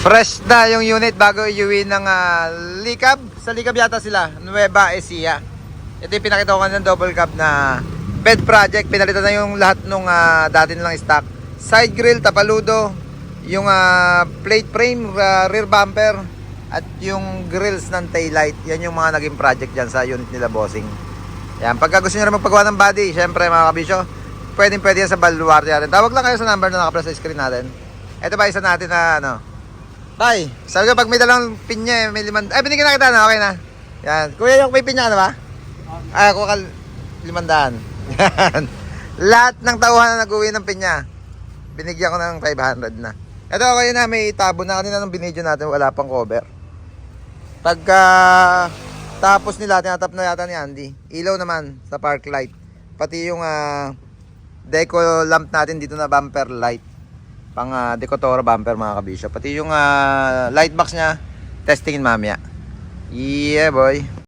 Fresh na yung unit bago iuwi ng Likab. Sa Likab yata sila, Nueva Ecija. Ito yung pinakita ko ng double cab na bed project. Pinalitan na yung lahat nung dati nilang stock. Side grill, tapaludo, yung plate frame, rear bumper, at yung grills ng taillight. Yan yung mga naging project dyan sa unit nila, bossing. Yan, pagka gusto nyo na magpagawa ng body, syempre mga kabisyo, pwede yan sa baluarte natin. Tawag lang kayo sa number na nakapala sa screen natin. Ito ba isa natin na ano? Tay, sabi ko pag may dalang pinya, may 500. Ay, binigyan na kita na, okay na. Yan, kuya, yung may pinya ka na ba? Ay, ako 500. Yan. Lahat ng tauhan na nag-uwi ng pinya, binigyan ko ng 500 na. Ito okay na, may tabo na kanina ng binidyo natin, wala pang cover. Pagka tapos nila, tinatap na yata ni Andy. Ilaw naman sa park light. Pati yung deco lamp natin dito na bumper light. Pang Decotoro bumper mga kabisyo. Pati yung light box niya, testingin mamaya. Yeah boy.